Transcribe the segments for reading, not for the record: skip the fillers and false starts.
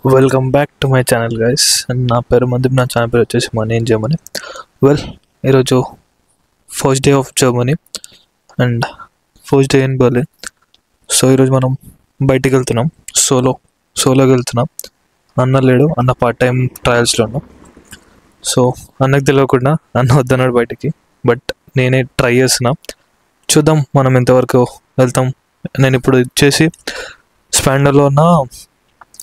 Welcome back to my channel guys. And నా పేరు మందీప్. నా ఛానల్ పేరు వచ్చేసి మనీ ఇన్ జర్మనీ. వెల్, ఈరోజు first day of Germany and first day in Berlin. So ఈరోజు మనం బయటికి వెళ్తున్నాం. సోలోకి వెళ్తున్నాం. అన్న లేడు, అన్న పార్ట్ టైం ట్రయల్స్లో ఉన్నాం. సో అన్నకు తెలియకుండా అన్న వద్దన్నాడు బయటికి, బట్ నేనే ట్రై చేస్తున్నా. చూద్దాం మనం ఎంతవరకు వెళ్తాం. నేను ఇప్పుడు వచ్చేసి స్పాండర్లో ఉన్న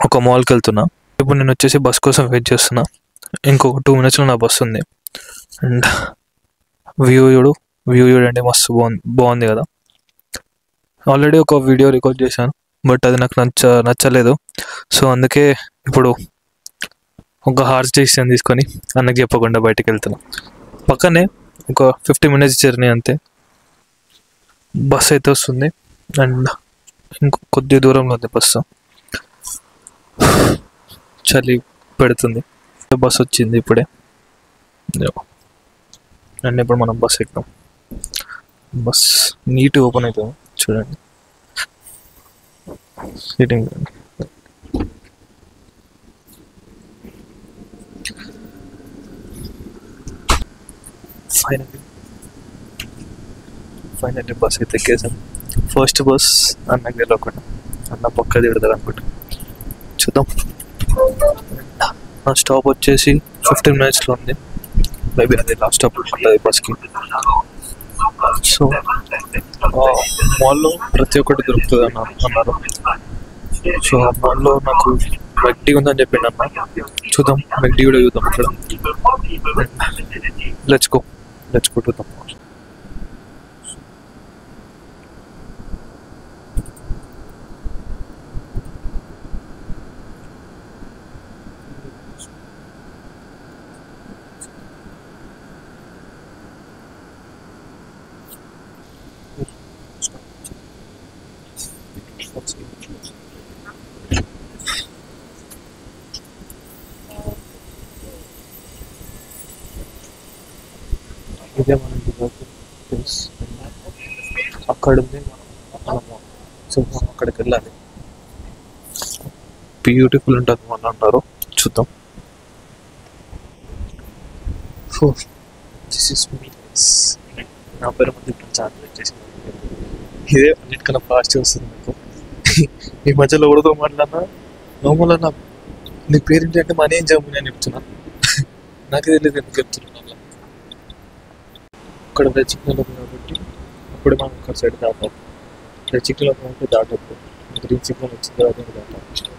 ఒక మాల్కి వెళ్తున్నా. ఇప్పుడు నేను వచ్చేసి బస్ కోసం వెయిట్ చేస్తున్నా. ఇంకొక 2 minutesలో నా బస్సు ఉంది. అండ్ వ్యూ చూడండి, మస్తు బాగుంది కదా. ఆల్రెడీ ఒక వీడియో రికార్డ్ చేశాను, బట్ అది నాకు నచ్చలేదు. సో అందుకే ఇప్పుడు ఒక హార్స్ డెసిషన్ తీసుకొని అన్నకి చెప్పకుండా బయటికి వెళ్తున్నా. పక్కనే ఒక 50 minutes జర్నీ అంతే. బస్ అయితే వస్తుంది అండ్ ఇంకో కొద్ది దూరంలో ఉంది బస్సు. చలి పెడుతుంది. బస్ వచ్చింది ఇప్పుడే అండ్ ఇప్పుడు మనం బస్ ఎక్కాం. బస్ నీట్గా ఓపెన్ అవుతుంది చూడండి. సీటింగ్ ఫైనల్లీ బస్ అయితే ఎక్కేసాం. ఫస్ట్ బస్ అన్నకి తెలియకుండా, అన్న పక్క తిడతారు అనుకుంటా. చూద్దాం. నా స్టాప్ వచ్చేసి 15 minutesలో ఉంది. మేబీ అది లాస్ట్ స్టాప్ ఉంటుంది బస్కి. సో మాల్లో ప్రతి ఒక్కటి దొరుకుతుంది అన్నారు. సో ఆ మాల్లో నాకు మెక్డీ ఉందని చెప్పిండు అన్న. చూద్దాం, మెక్డీ కూడా చూద్దాం ఇక్కడ. లెట్స్ గో చూద్దాం. ఇదే మనం అక్కడ ఉంది. మనము సో మనం అక్కడికి వెళ్ళాలి. బ్యూటిఫుల్ ఉంటుంది మన అంటారు. చూద్దాం. నా పేరు మంది ఛానల్ వచ్చేసి ఇదే అన్నిటికన్నా ఫాస్ట్ వస్తుంది నాకు. ఈ మధ్యలో ఎవరితో మాట్లాడినా నార్మల్ అన్న నీ పేరేంటి అంటే మనీ ఏం జమ్ము అని చెప్తున్నా. నాకు తెలియదు ఎందుకు చెప్తున్నాను. అక్కడ రెడ్ సిగ్నల్ ఉంది కాబట్టి అప్పుడే మనం ఒక సైడ్ దాటాలి. రెడ్ సిగ్నల్ ఉంటే దాటప్పుడు గ్రీన్ సిగ్నల్ వచ్చిన తర్వాత దాటాలి.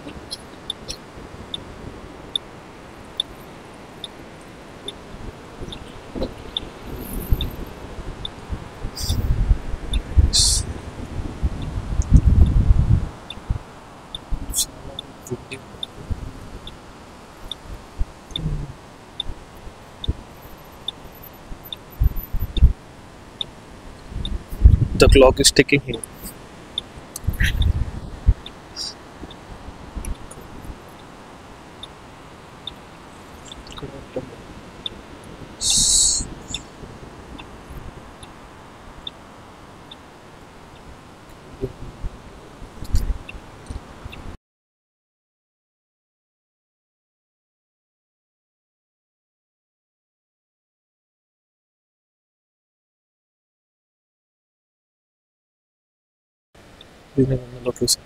The clock is ticking here. Location.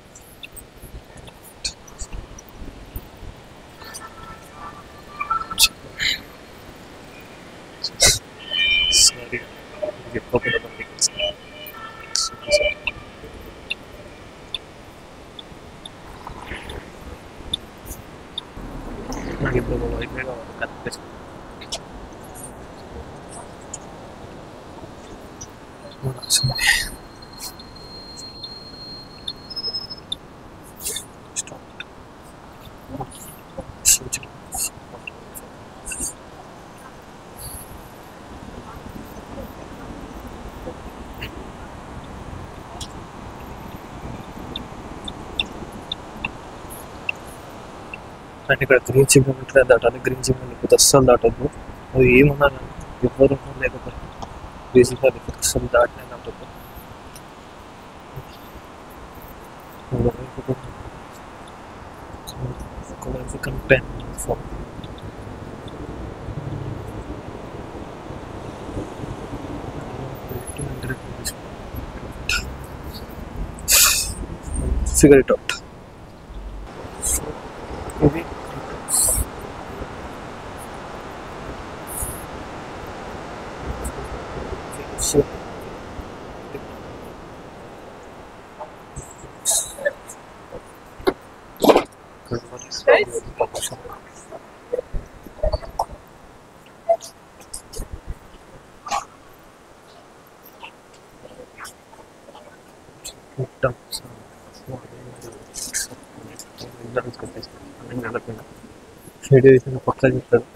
Sorry, get popular on tickets. నాకు ఇప్పుడు వైఫై కావాలి కనెక్ట్. అండ్ ఇక్కడ గ్రీన్ సిగ్నల్ ఉంటే దాటాలి. గ్రీన్ సిగ్నల్ లేకపోతే అస్సలు దాటద్దు. అది ఏమన్నా ఎవరు లేకపోతే బేసిక్గా లేకపోతే అస్సలు దాటినే దాటద్దు. Content for figure it out. Maybe so పక్కా చెప్తాడు.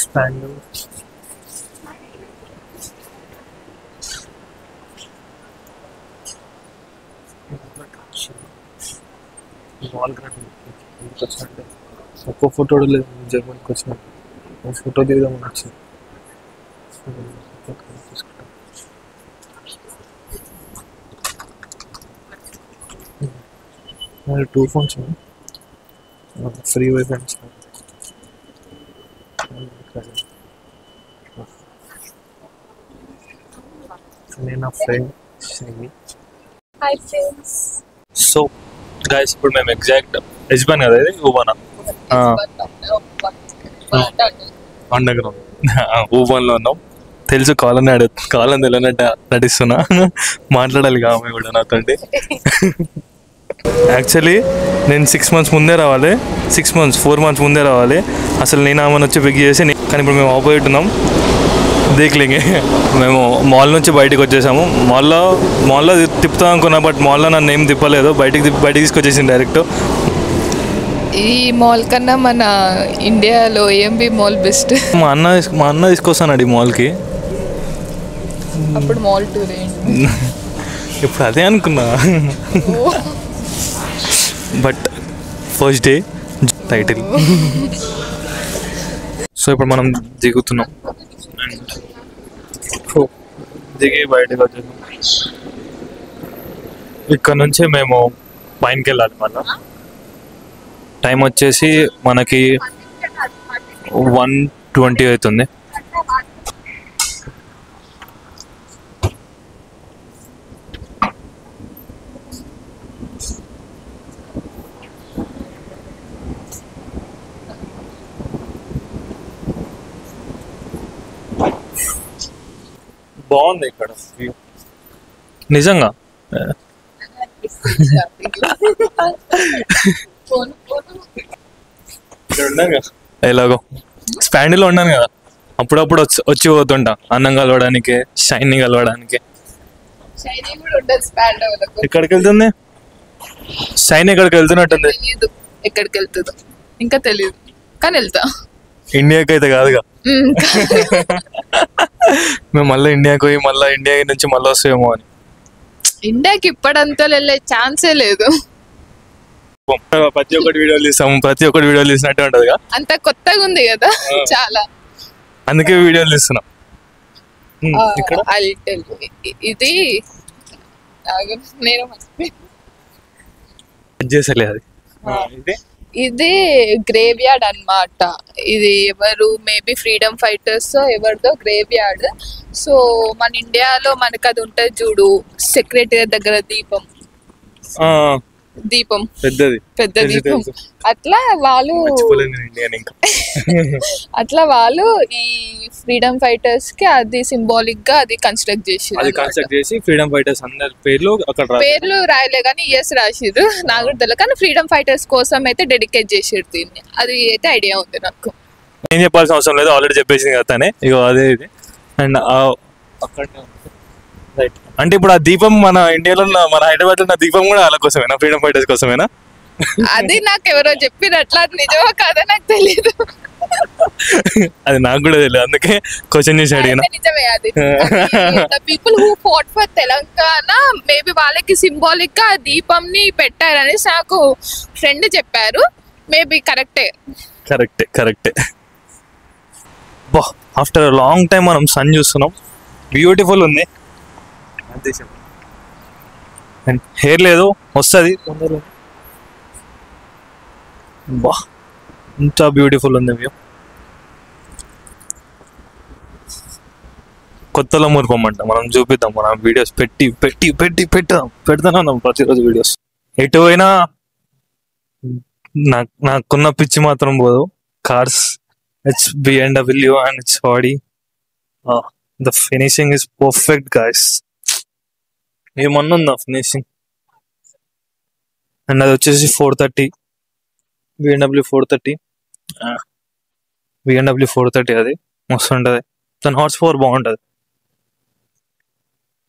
స్పాండల్ వాల్ గ్రాండ్ వచ్చినట్టే ఒక్కో ఫోటో లేదు. జర్మనీకి వచ్చిన ఫోటో దిగుదామని వచ్చింది. టూ ఫోన్స్ ఫ్రీ వైఫై నేను నా ఫ్రెండ్ శ్రీ. సో గైస్ ఇప్పుడు మేము ఎగ్జాక్ట్ యజ్బాన్ కదా, ఇది ఊబానా అండర్ గ్రౌండ్ ఊబాన్లో ఉన్నాం. తెలుసు కాలం తెలియనట్టు నటిస్తున్నా, మాట్లాడాలి కామె కూడా నాతోటి. యాక్చువల్లీ నేను 6 months ముందే రావాలి, 4 months ముందే రావాలి. అసలు నేను ఆమెను వచ్చి పిక్ చేసి, కానీ ఇప్పుడు మేము ఆపోజిట్ ఉన్నాం. దేఖలేంగే. మేము మాల్ నుంచి బయటకు వచ్చేసాము. మాల్లో తిప్పుతాం అనుకున్నా, బట్ మాల్లో నన్ను ఏం తిప్పలేదు, బయటికి తీసుకొచ్చేసింది డైరెక్ట్. ఈ మాల్ కన్నా మన ఇండియాలో ఏఎంబి మాల్ బెస్ట్. మా అన్న తీసుకొస్తానండి మాల్కి. అప్పుడు మాల్ టూర్ ఇప్పుడు అదే అనుకున్నా, but first day title. So ఇప్పుడు మనం దిగుతున్నాం అండ్ దిగి బయటకు వచ్చేసాం. ఇక్కడ నుంచి మేము పైనకి వెళ్ళాలి. మళ్ళీ టైం వచ్చేసి మనకి 1:20 అవుతుంది. బాగుంది ఇక్కడ నిజంగా. ఎలాగో స్పాండిలో ఉన్నాను కదా, అప్పుడప్పుడు వచ్చి పోతుంటా అన్నం కలవడానికి, షైనీ కలవడానికి. ఎక్కడికి వెళ్తుంది షైనీ? ఎక్కడికి వెళ్తున్నట్టుంది. ఎక్కడికి వెళ్తుందో ఇంకా తెలియదు, కానీ వెళ్తా. ఇండియాకి అయితే కాదుగా, మేము మళ్ళీ ఇండియాకి పోయి మళ్ళీ ఇండియా నుంచి మళ్ళీ వస్తాయేమో అని. ఇండియాకి ఇప్పటింతా వెళ్ళే ఛాన్సే లేదు. ప్రతి ఒక్కటి వీడియోలు తీసినట్టే ఉంటది. అంత కొత్తగా ఉంది కదా చాలా, అందుకే వీడియోలు తీస్తున్నాం. ఇది నేను చేసలే అది. ఇది గ్రేవ్ యార్డ్ అన్నమాట. ఇది ఎవరు మేబీ ఫ్రీడమ్ ఫైటర్స్ ఎవరిదో గ్రేవ్ యార్డ్. సో మన ఇండియాలో మనకు అది ఉంటుంది చూడు, సెక్రటరీ దగ్గర దీపం పెద్ద దీపం, అట్లా వాళ్ళు ఈ ఫ్రీడమ్ ఫైటర్స్ కి అది సింబాలిక్ గా అది కన్స్ట్రక్ట్ చేసి ఫ్రీడమ్ ఫైటర్స్ అందరి పేర్లు రాయలే కానీ రాసిర్రు, నాకు కూడా తెలియదు. కానీ ఫ్రీడమ్ ఫైటర్స్ కోసం అయితే డెడికేట్ చేసిర్రు దీన్ని, అది అయితే ఐడియా ఉంది నాకు. ఏం చెప్పాల్సిన అవసరం లేదు, ఆల్రెడీ చెప్పేసింది కదా తనే. ఇగో అదే ఇది. అండ్ అంటే ఇప్పుడు ఆ దీపం మన ఇండియాలో మన హైదరాబాద్ లో ఉన్న దీపం కూడా వాళ్ళ కోసమేనా, ఫ్రీడమ్ ఫైటర్స్ కోసమేనా? అది నాకు ఎవరో చెప్పినట్లా, అది నిజమో కాదో నాకు తెలియదు. అది నాకు కూడా తెలియదు, అందుకే క్వశ్చన్ చేసి అడిగిన. నిజమే, అది people who fought for Telangana maybe వాళ్ళకి సింబాలిక్ గా దీపం ని పెట్టారని నాకు ఫ్రెండ్ చెప్పారు. మేబీ కరెక్టే. ఆఫ్టర్ లాంగ్ టైం మనం సన్ చూస్తున్నాం, బ్యూటిఫుల్ ఉంది. అంతే అండ్ హెయిర్ లేదు, వస్తుంది తొందరలో. బా, ఎంత బ్యూటిఫుల్ ఉంది వ్యూ. కొత్తలో మురిపోమంట, మనం చూపిద్దాం, మనం వీడియోస్ పెడతాను ప్రతిరోజు వీడియోస్. ఎటు అయినా నాకున్న పిచ్చి మాత్రం పోదు. Cars, it's BMW and it's Audi. The finishing is perfect guys. ఏమన్నా ఫినిషింగ్. అండ్ అది వచ్చేసి 430 BMW 430. BMW 430 అది మస్తు ఉంటుంది. దాని హార్స్ పవర్ బాగుంటుంది.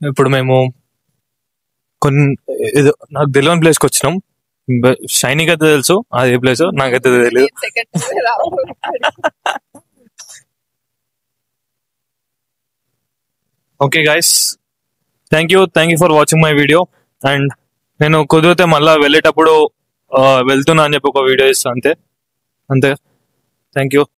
ఇప్పుడు మేము ఏదో నాకు తెలియని ప్లేస్కి వచ్చినాం. షైనీకి అయితే తెలుసు అది ఏ ప్లేస్, నాకైతే తెలియదు. Okay guys, thank you for watching my video. And నేను కుదిరితే మళ్ళీ వెళ్ళేటప్పుడు వెళ్తున్నా అని చెప్పి ఒక వీడియో ఇస్తాను. అంతే. Thank you.